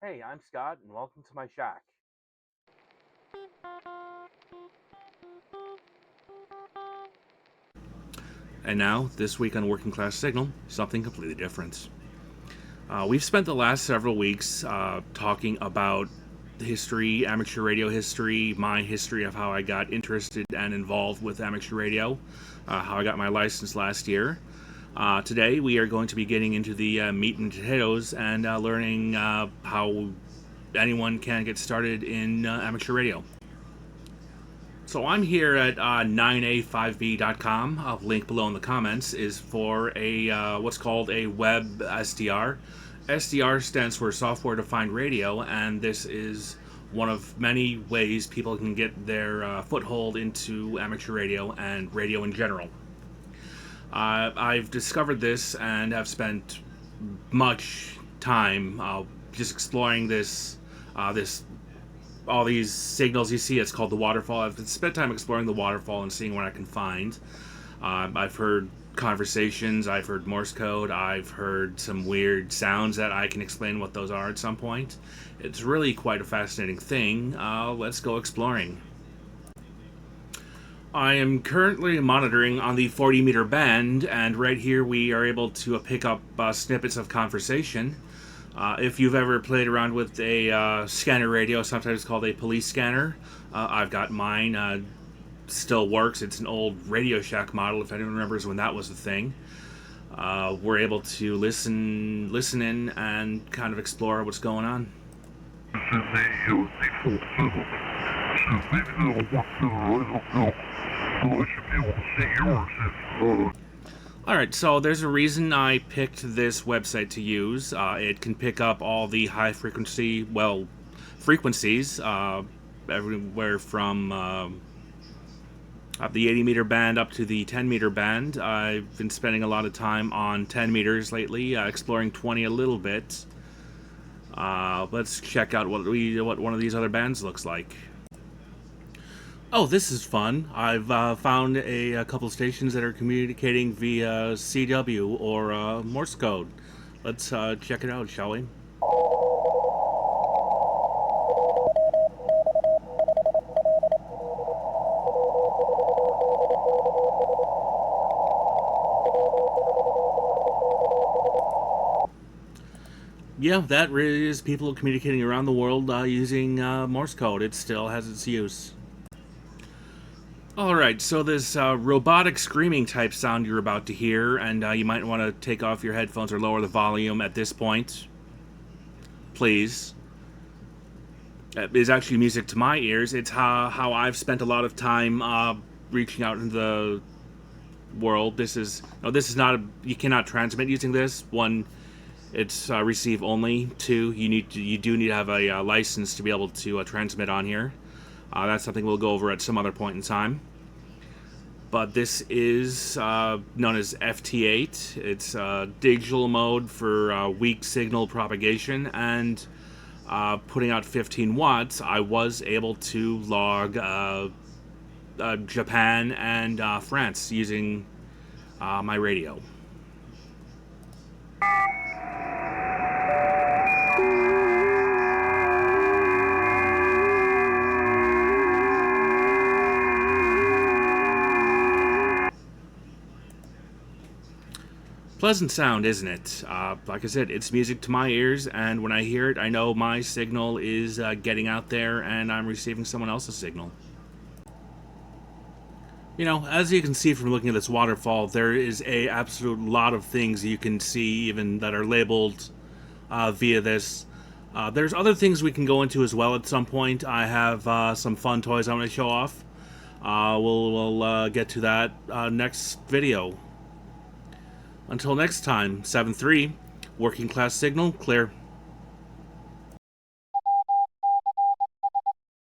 Hey, I'm Scott, and welcome to my shack. And now, this week on Working Class Signal, something completely different. We've spent the last several weeks talking about history, amateur radio history, my history of how I got interested and involved with amateur radio, how I got my license last year. Today, we are going to be getting into the meat and potatoes and learning how anyone can get started in amateur radio. So I'm here at 9a5b.com. Link below in the comments is for a what's called a WebSDR. SDR stands for Software Defined Radio, and this is one of many ways people can get their foothold into amateur radio and radio in general. I've discovered this and have spent much time just exploring this all these signals you see. It's called the waterfall. I've spent time exploring the waterfall and seeing what I can find. I've heard conversations, I've heard Morse code, I've heard some weird sounds that I can explain what those are at some point. It's really quite a fascinating thing. Let's go exploring. I am currently monitoring on the 40 meter band, and right here we are able to pick up snippets of conversation. If you've ever played around with a scanner radio, sometimes called a police scanner, I've got mine. Still works. It's an old Radio Shack model, if anyone remembers when that was a thing. We're able to listen in, and kind of explore what's going on. Alright, so there's a reason I picked this website to use. It can pick up all the high frequencies, everywhere from the 80 meter band up to the 10 meter band. I've been spending a lot of time on 10 meters lately, exploring 20 a little bit. Let's check out what one of these other bands looks like. Oh, this is fun. I've found a couple stations that are communicating via CW or Morse code. Let's check it out, shall we? Yeah, that really is people communicating around the world using Morse code. It still has its use. Alright, so this robotic screaming type sound you're about to hear, and you might want to take off your headphones or lower the volume at this point. Please. Is actually music to my ears. It's how I've spent a lot of time reaching out into the world. This is not you cannot transmit using this. One, it's receive only. Two, you do need to have a license to be able to transmit on here. That's something we'll go over at some other point in time. But this is known as FT8. It's digital mode for weak signal propagation, and putting out 15 watts, I was able to log Japan and France using my radio. Pleasant sound, isn't it? Like I said, it's music to my ears, and when I hear it, I know my signal is getting out there and I'm receiving someone else's signal. You know, as you can see from looking at this waterfall, there is a absolute lot of things you can see even that are labeled via this. There's other things we can go into as well at some point. I have some fun toys I want to show off. We'll get to that next video. Until next time, 7-3, Working Class Signal, clear.